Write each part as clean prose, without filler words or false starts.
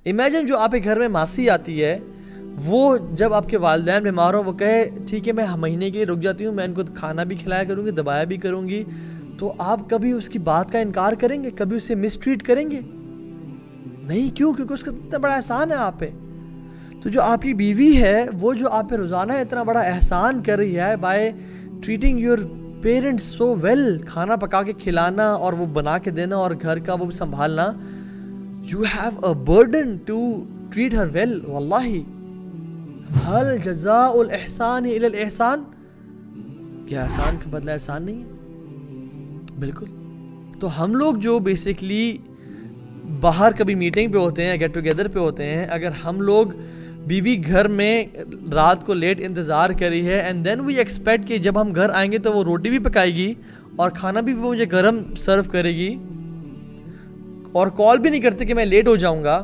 Imagine جو آپ کے گھر میں ماسی آتی ہے، وہ جب آپ کے والدین بیمار ہوں وہ کہے ٹھیک ہے میں مہینے کے لیے رک جاتی ہوں، میں ان کو کھانا بھی کھلایا کروں گی، دبایا بھی کروں گی، تو آپ کبھی اس کی بات کا انکار کریں گے؟ کبھی اسے مس ٹریٹ کریں گے؟ نہیں. کیوں؟ کیونکہ اس کا اتنا بڑا احسان ہے آپ پہ. تو جو آپ کی بیوی ہے وہ جو آپ پہ روزانہ اتنا بڑا احسان کر رہی ہے by treating your parents so well, کھانا پکا کے کھلانا اور وہ بنا کے دینا اور گھر کا وہ بھی سنبھالنا، you have a burden to treat her well. واللہ حل جزاء الاحسان الی الاحسان، کیا احسان کا بدلہ احسان نہیں ہے؟ بالکل. تو ہم لوگ جو بیسکلی باہر کبھی میٹنگ پہ ہوتے ہیں، گیٹ ٹوگیدر پہ ہوتے ہیں، اگر ہم لوگ بیوی گھر میں رات کو لیٹ انتظار کری ہے اینڈ دین وی ایکسپیکٹ کہ جب ہم گھر آئیں گے تو وہ روٹی بھی پکائے گی اور کھانا بھی وہ مجھے گرم سرو کرے گی، اور کال بھی نہیں کرتے کہ میں لیٹ ہو جاؤں گا،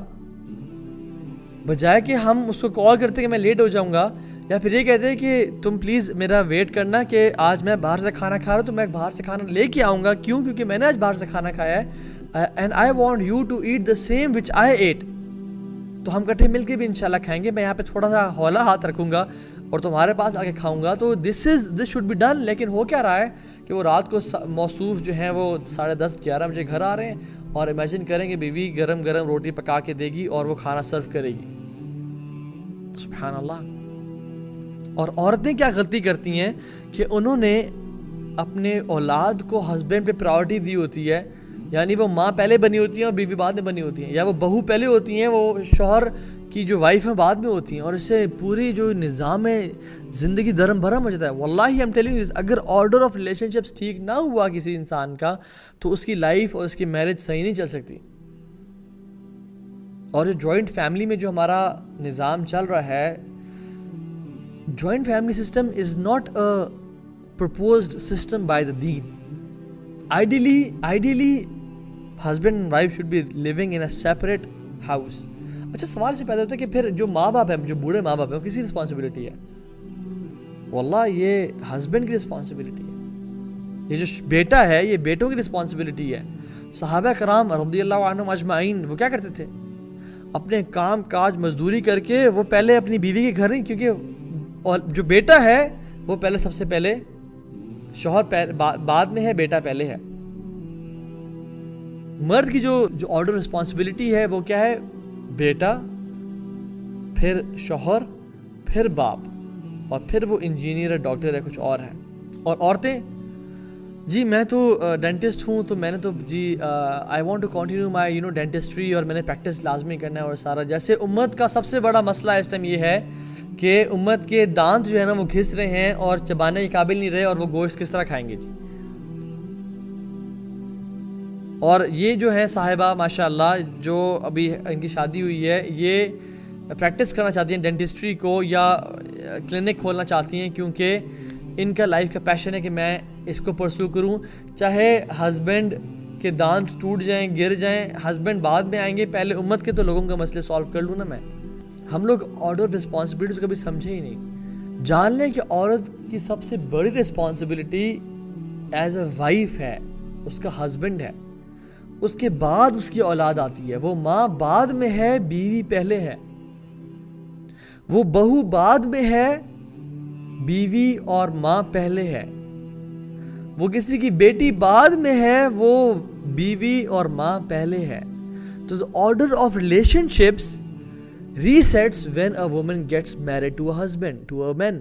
بجائے کہ ہم اس کو کال کرتے کہ میں لیٹ ہو جاؤں گا، یا پھر یہ کہتے ہیں کہ تم پلیز میرا ویٹ کرنا کہ آج میں باہر سے کھانا کھا رہا ہوں تو میں باہر سے کھانا لے کے آؤں گا. کیوں؟ کیونکہ میں نے آج باہر سے کھانا کھایا ہے and I want you to eat the same which I eat. تو ہم کٹھے مل کے بھی انشاءاللہ کھائیں گے. میں یہاں پہ تھوڑا سا ہولا ہاتھ رکھوں گا اور تمہارے پاس آ کے کھاؤں گا. تو دس شوڈ بی ڈن. لیکن ہو کیا رہا ہے کہ وہ رات کو موصوف جو ہیں وہ 10:30 11 بجے گھر آ رہے ہیں اور امیجن کریں کہ بیوی گرم گرم روٹی پکا کے دے گی اور وہ کھانا سرو کرے گی. سبحان اللہ. اور عورتیں کیا غلطی کرتی ہیں کہ انہوں نے اپنے اولاد کو ہسبینڈ پہ پرائورٹی دی ہوتی ہے، یعنی وہ ماں پہلے بنی ہوتی ہیں اور بیوی بعد میں بنی ہوتی ہیں، یا وہ بہو پہلے ہوتی ہیں، وہ شوہر کی جو وائف ہیں بعد میں ہوتی ہیں، اور اس سے پوری جو نظام زندگی درم بھرم ہو جاتا ہے. واللہ آئی ایم ٹیلنگ یو، اگر آرڈر آف ریلیشن شپس ٹھیک نہ ہوا کسی انسان کا تو اس کی لائف اور اس کی میرج صحیح نہیں چل سکتی. اور جو جوائنٹ فیملی میں جو ہمارا نظام چل رہا ہے، joint family system is not a proposed system by the deen. Ideally husband and wife should be living in a separate house. اچھا سوال سے پیدا ہوتا ہے کہ پھر جو ماں باپ ہیں، جو بوڑھے ماں باپ ہیں، وہ کسی رسپانسبلٹی ہے؟ واللہ یہ ہسبینڈ کی رسپانسبلٹی ہے. یہ جو بیٹا ہے یہ بیٹوں کی رسپانسبلٹی ہے. صحابہ کرام رضی اللہ عنہم اجمعین وہ کیا کرتے تھے؟ اپنے کام کاج مزدوری کر کے وہ پہلے اپنی بیوی کے گھر نہیں، کیونکہ جو بیٹا ہے وہ پہلے سب سے پہلے، شوہر بعد میں ہے، بیٹا پہلے ہے. مرد کی جو آرڈر رسپانسبلٹی ہے وہ کیا ہے؟ بیٹا، پھر شوہر، پھر باپ، اور پھر وہ انجینئر ہے، ڈاکٹر ہے، کچھ اور ہے. اور عورتیں، جی میں تو ڈینٹسٹ ہوں تو میں نے تو جی I want to continue my dentistry, اور میں نے پریکٹس لازمی کرنا ہے. اور سارا جیسے امت کا سب سے بڑا مسئلہ اس ٹائم یہ ہے کہ امت کے دانت جو ہے نا وہ گھس رہے ہیں اور چبانے کے قابل نہیں رہے، اور وہ گوشت کس طرح کھائیں گے جی. اور یہ جو ہے صاحبہ ماشاءاللہ جو ابھی ان کی شادی ہوئی ہے، یہ پریکٹس کرنا چاہتی ہیں ڈینٹسٹری کو یا کلینک کھولنا چاہتی ہیں، کیونکہ ان کا لائف کا پیشن ہے کہ میں اس کو پرسو کروں، چاہے ہسبینڈ کے دانت ٹوٹ جائیں، گر جائیں، ہسبینڈ بعد میں آئیں گے، پہلے امت کے تو لوگوں کا مسئلے سالو کر لوں نا میں. ہم لوگ آرڈر رسپانسبلٹیز کبھی سمجھے ہی نہیں. جان لیں کہ عورت کی سب سے بڑی رسپانسبلٹی ایز اے وائف ہے، اس کا ہسبینڈ ہے، اس کے بعد اس کی اولاد آتی ہے. وہ ماں بعد میں ہے، بیوی پہلے ہے. وہ بہو بعد میں ہے، بیوی اور ماں پہلے ہے. وہ کسی کی بیٹی بعد میں ہے، وہ بیوی اور ماں پہلے ہے. تو the order of relationships resets when a woman gets married to a husband, to a man.